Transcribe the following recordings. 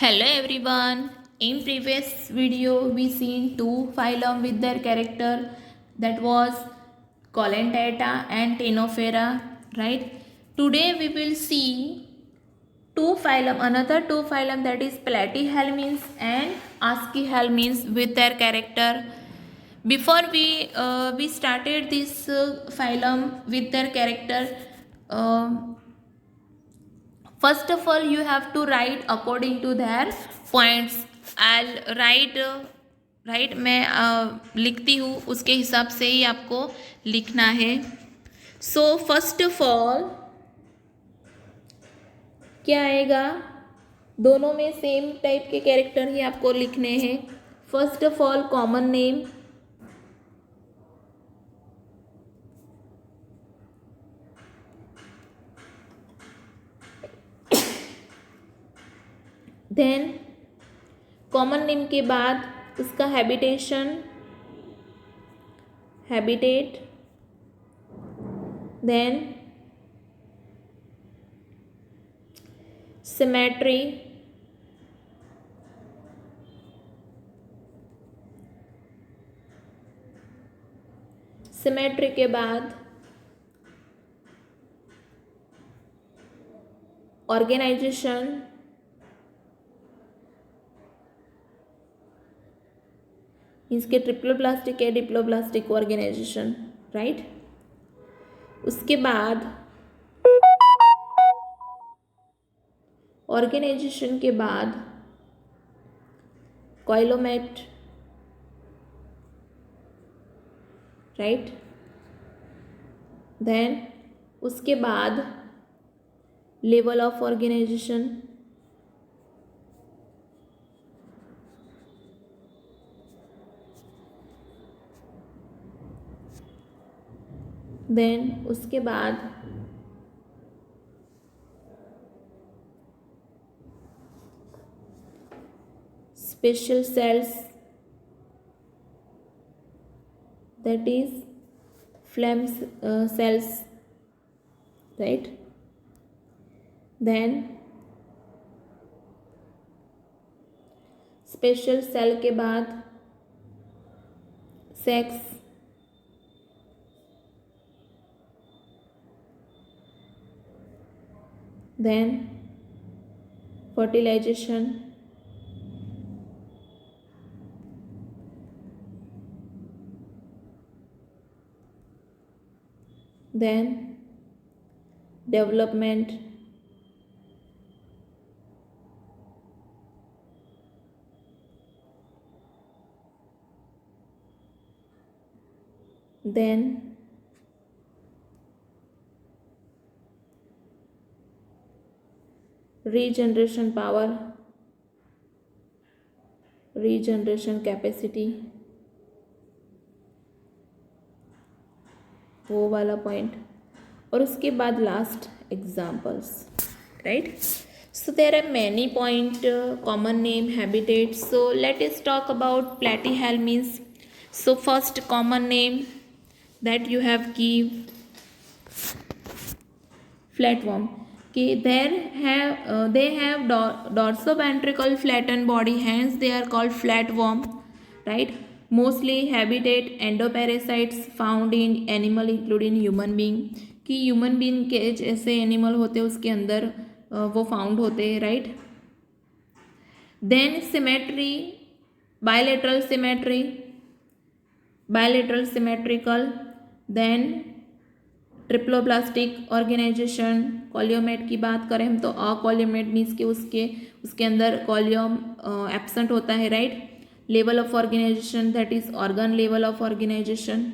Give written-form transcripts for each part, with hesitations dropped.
Hello everyone. In previous video we seen two phylum with their character, that was Colentata and Ctenophora, right? Today we will see another two phylum, that is Platyhelminths and Aschelminths with their character. Before we started this phylum with their character, first of all you have to write according to their points. I'll write मैं लिखती हूँ, उसके हिसाब से ही आपको लिखना है. So first of all क्या आएगा, दोनों में सेम टाइप के कैरेक्टर ही आपको लिखने हैं. First of all common name, then common name के बाद उसका habitation, habitat, then symmetry, symmetry के बाद ऑर्गेनाइजेशन, इसके ट्रिप्लोब्लास्टिक है, डिप्लोब्लास्टिक ऑर्गेनाइजेशन, राइट. उसके बाद ऑर्गेनाइजेशन के बाद कॉइलोमेट, राइट. देन उसके बाद लेवल ऑफ ऑर्गेनाइजेशन, देन उसके बाद special cells, that is phloem cells, right. then special cell के बाद sex, then fertilization, then development, then regeneration power, regeneration capacity, वो वाला पॉइंट. और उसके बाद last examples, right. So there are many point, common name, habitat. So let us talk about platyhelminths. So first common name that you have give, flatworm. Okay, they have dorsoventricle flattened body, hence they are called flatworm, right. Mostly habitat endoparasites found in animal including human being, कि human being के जैसे animal होते हैं उसके अंदर वो found होते हैं, right. Then symmetry, bilateral symmetry, bilateral symmetrical, then triploblastic organisation. Coelomate की बात करें हम तो अकॉलियोमेट मीन्स के उसके अंदर कॉलियम एब्सेंट होता है, right. Level of organisation, that is organ level of organisation.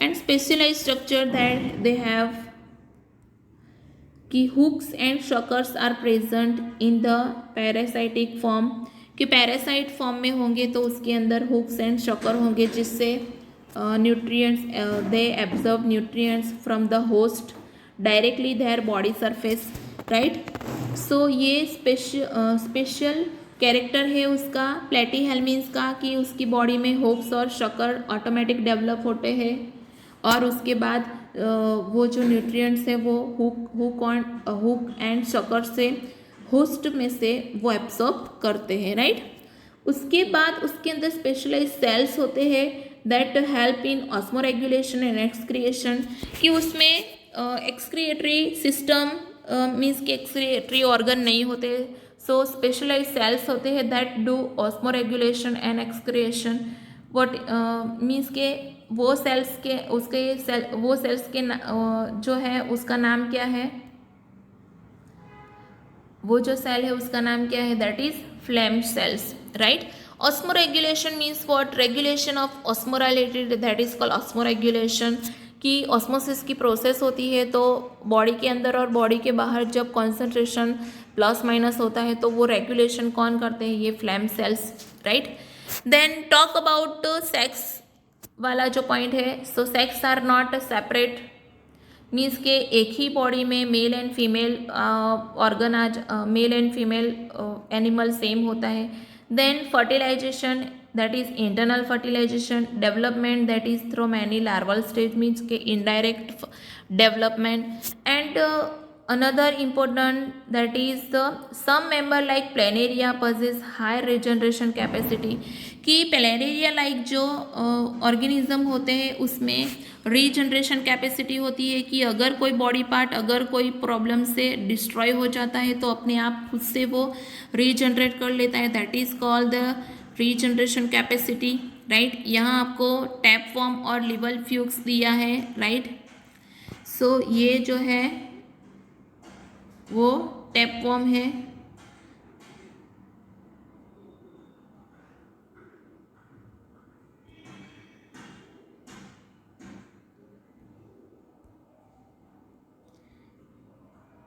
And specialise structure that they have, कि hooks and suckers are present in the parasitic form, कि पैरासाइट फॉर्म में होंगे तो उसके अंदर हुक्स एंड शॉकर होंगे, जिससे nutrients, they absorb nutrients from the host directly their body surface, right. So ये स्पेशल कैरेक्टर है उसका प्लैटीहेल्मिन्थ्स का, कि उसकी बॉडी में हुक्स और शॉकर ऑटोमेटिक डेवलप होते हैं, और उसके बाद वो जो न्यूट्रिएंट्स है वो हुक एंड शॉकर से होस्ट में से वो एब्सॉर्ब करते हैं, राइट। उसके बाद उसके अंदर स्पेशलाइज सेल्स होते हैं that help in osmoregulation and excretion, कि उसमें एक्सक्रिएटरी सिस्टम मीन्स कि एक्सक्रिएटरी ऑर्गन नहीं होते, सो स्पेशलाइज सेल्स होते हैं that do osmoregulation and excretion. What means के वो सेल्स के उसके सेल वो सेल्स के जो है उसका नाम क्या है, वो जो सेल है उसका नाम क्या है, that is flame cells, right. Osmoregulation means what, regulation of osmolarity, that is called osmoregulation. कि ऑस्मोसिस की प्रोसेस होती है तो बॉडी के अंदर और बॉडी के बाहर जब कॉन्सेंट्रेशन प्लस माइनस होता है तो वो रेगुलेशन कौन करते हैं, ये flame cells, right. Then talk about sex वाला जो पॉइंट है, so sex are not separate, means के एक ही बॉडी में मेल एंड फीमेल ऑर्गन आज male and female animal same होता है। Then fertilisation that is internal fertilisation, development that is through many larval stage means के indirect development, and another important that is the some member like planaria possess high regeneration capacity, कि planaria like जो organism होते हैं उसमें regeneration capacity होती है, कि अगर कोई बॉडी पार्ट अगर कोई प्रॉब्लम से डिस्ट्रॉय हो जाता है तो अपने आप खुद से वो रीजनरेट कर लेता है, that is called the regeneration capacity, right. यहाँ आपको टैप फॉर्म और लिवर फ्यूक्स दिया है, राइट। सो ये जो है वो टैप फॉर्म है,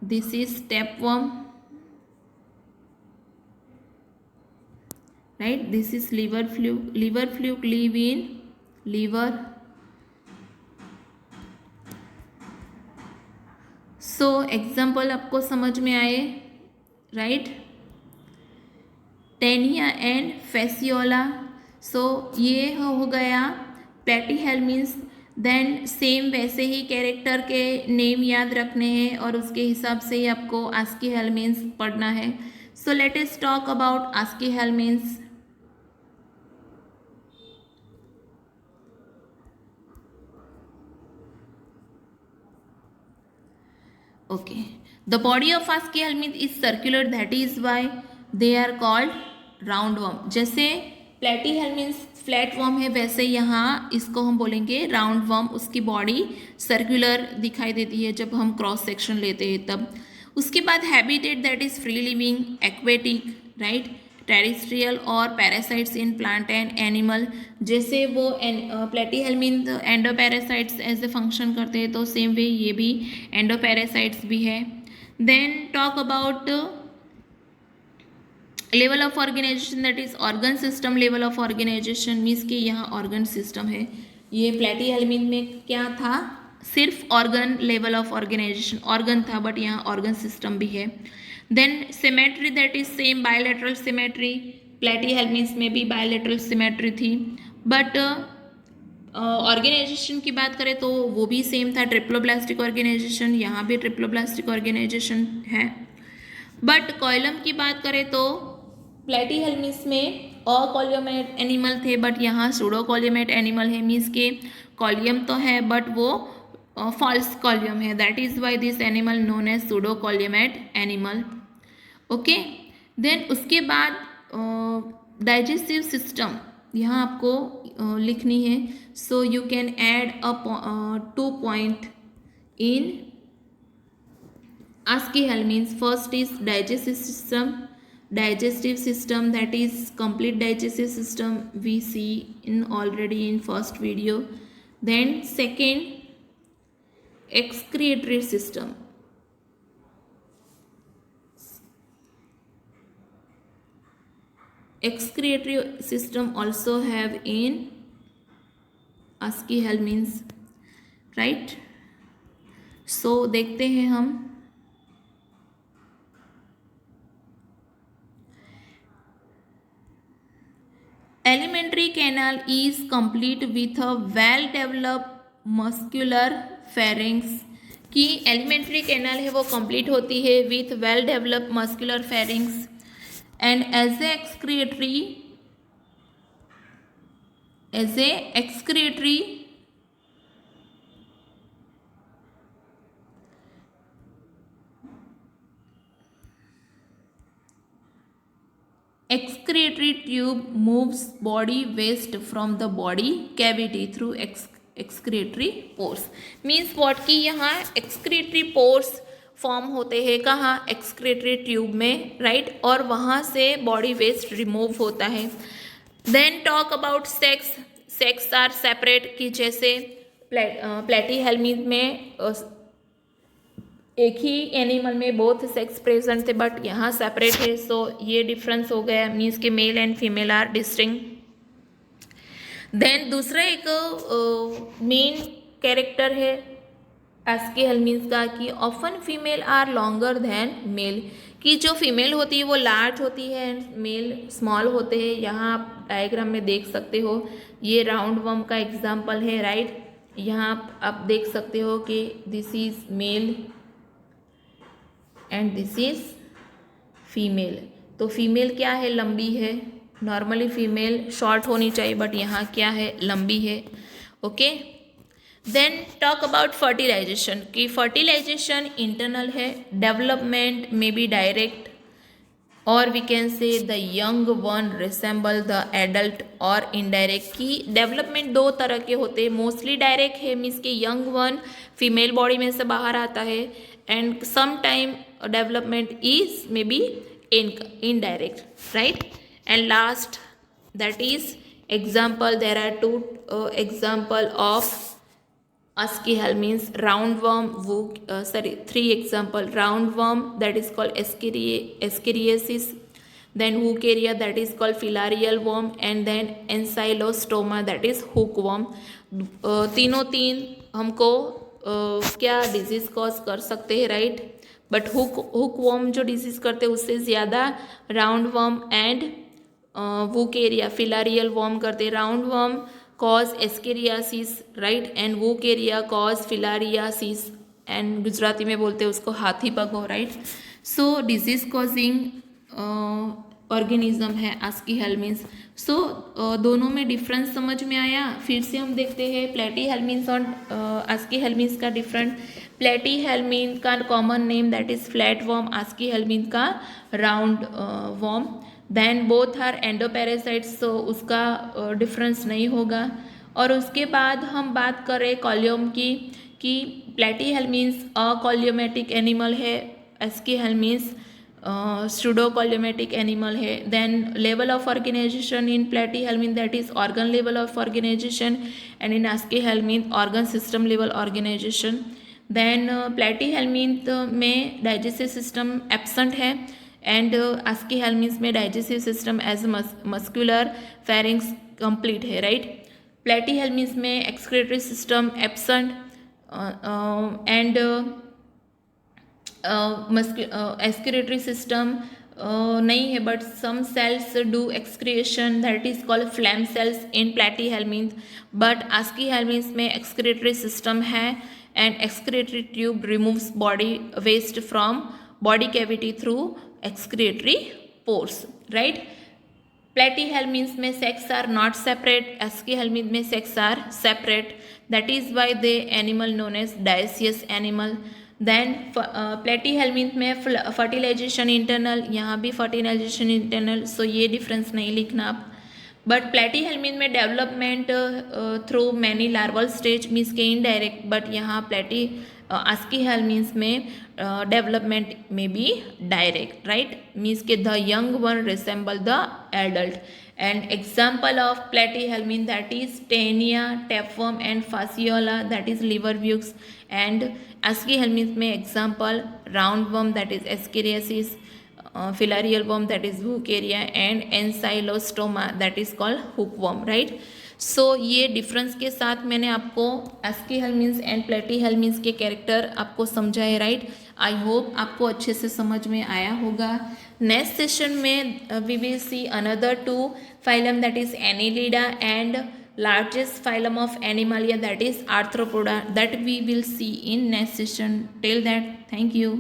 this is tap form, right. This is liver fluke, liver fluke live in liver. So example आपको समझ में आए, राइट। टेनिया एंड फेसियोला, सो ये हो गया प्लेटीहेल्मिन्स। देन सेम वैसे ही कैरेक्टर के नेम याद रखने हैं और उसके हिसाब से ही आपको आस्कीहेल्मिन्स पढ़ना है। So let us talk about aschelminthes. Okay, the body of aschelminth is circular, that is why they are called roundworm। जैसे प्लेटीहेल्मिन्थ फ्लैट वर्म है वैसे यहाँ इसको हम बोलेंगे राउंड वर्म। उसकी बॉडी सर्कुलर दिखाई देती है जब हम क्रॉस सेक्शन लेते हैं तब। उसके बाद habitat that is free living, aquatic, right, terrestrial और parasites in plant and animal. जैसे वो platyhelminth endoparasites as a function करते हैं तो सेम वे ये भी एंडोपैरासाइट्स भी है। Then talk about level of organisation that is organ system level of organisation, means कि यहाँ ऑर्गन सिस्टम है। ये प्लेटीहेल्मिन्थ में क्या था, सिर्फ organ level of organisation, organ था, बट यहाँ ऑर्गन सिस्टम भी है। Then symmetry that is same bilateral symmetry, platyhelminth में भी बायलैटरल सिमेट्री थी, बट ऑर्गेनाइजेशन की बात करें तो वो भी सेम था, ट्रिप्लोब्लास्टिक ऑर्गेनाइजेशन, यहाँ भी ट्रिप्लोब्लास्टिक ऑर्गेनाइजेशन है। बट कॉइलम की बात करें तो प्लेटीहेल्मिन्थ में अकॉलियोमेट एनिमल थे, बट यहाँ सूडोकॉलियोमेट एनिमल है, मीन्स के कॉलियम तो है बट वो फॉल्स कॉलियम है, that is why this animal known as pseudocoelomate animal. Okay, then उसके बाद डाइजेस्टिव सिस्टम यहाँ आपको लिखनी है। So you can add a 2 point in aschelminth. First is digestive system, digestive system that is complete digestive system we see in already in first video. Then second, excretory system, excretory system also have in आस्कीहेल्मिन्थ, right? So देखते हैं हम alimentary canal is complete with a well developed muscular pharynx, कि alimentary canal है वो complete होती है with well developed muscular pharynx and as a excretory tube moves body waste from the body cavity through excretory pores. Means what कि यहाँ excretory pores form होते हैं कहाँ, excretory tube में, राइट, और वहाँ से बॉडी वेस्ट रिमूव होता है. Then talk about sex are separate, कि जैसे प्लेटीहेल्मिन्थ में एक ही एनिमल में बोथ सेक्स प्रेजेंट थे बट यहाँ सेपरेट है. सो ये डिफरेंस हो गया, मीन्स के male and female are distinct. Then दूसरा एक मेन कैरेक्टर है एस्कीहेल्मिन्थ का कि often female are longer than male, कि जो फीमेल होती है वो लार्ज होती है, मेल स्मॉल होते हैं. यहाँ आप डायग्राम में देख सकते हो, ये राउंड वर्म का एग्जाम्पल है, राइट. यहाँ आप देख सकते हो कि this is male and this is female. तो फीमेल क्या है, लंबी है. नॉर्मली फीमेल शॉर्ट होनी चाहिए बट यहाँ क्या है, लंबी है. Okay. Then talk about fertilisation, कि फर्टिलाइजेशन इंटरनल है, डेवलपमेंट में बी डायरेक्ट और we can say the young one resemble the adult, और इनडायरेक्ट, कि डेवलपमेंट दो तरह के होते हैं. मोस्टली डायरेक्ट है, मीन्स कि यंग वन फीमेल बॉडी में से बाहर आता है, and some time development is may be indirect, right. And last that is example, there are two example of Aschelminth, roundworm, three example, roundworm that is called Escherichia, then Wucheria that is called filarial worm, and then Ancylostoma that is hookworm. तीनों तीन हमको क्या disease cause कर सकते हैं, right. But hookworm जो disease करते हैं उससे ज़्यादा roundworm and wuchereria filarial worm करते हैं. Roundworm cause ascariasis, right, and wuchereria cause filariasis, and Gujarati में बोलते हैं उसको हाथी पगो, right. So disease causing organism है एस्कीहेल्मिन्थ. सो दोनों में डिफरेंस समझ में आया. फिर से हम देखते हैं प्लेटीहेल्मिन्थ और एस्कीहेल्मिन्थ का डिफरेंट. प्लेटीहेल्मिन्थ का common name that is flat worm, aschelminth का round worm. Then both are endoparasites, तो उसका डिफरेंस नहीं होगा. और उसके बाद हम बात करें कॉलियम की, कि प्लेटीहेल्मिन्थ कॉलियोमेटिक एनिमल है, एस्कीहेल्मिन्थ स्यूडोकॉलियोमेटिक एनिमल है. Then level of organisation in platyhelminth that is organ level of organisation, and in aschelminth organ system level organisation. Then platyhelminth में डाइजेस्टिव सिस्टम एब्सेंट है, एंड एस्कीहेल्मिन्थ में digestive system as muscular pharynx complete है, right. Platyhelminth में excretory system absent and excretory system नहीं है, but some cells do excretion that is called flame cells in platyhelminth. But aschelminth में excretory system है, and excretory tube removes body waste from body cavity through excretory pores, right. Platyhelminths में sex are not separate, Aschelminth में sex are separate, that is why the animal known as dioecious animal. Then Platyhelminth में fertilization internal, यहाँ भी fertilization internal, so ये difference नहीं लिखना आप. But platyhelminth में development through many larval stage means के इनडायरेक्ट, बट यहाँ एस्कीहेल्मिन्थ में डेवलपमेंट में बी डायरेक्ट, राइट, मीन्स के the young one resemble the adult. And example of platyhelminth that is Taenia, tapeworm and Fasciola that is liver flukes. And aschelminth में example roundworm that is ascariasis, filarial worm that is Wucheria, and Ancylostoma that is called hookworm, right. So ये difference के साथ मैंने आपको एस्कीहेल्मिन्थ and प्लेटीहेल्मिन्थ के character आपको समझाए, right. I hope आपको अच्छे से समझ में आया होगा. नेक्स्ट सेशन में we will see another two phylum that is Annelida and largest phylum of Animalia, that is Arthropoda, that we will see in next session. Till that, thank you.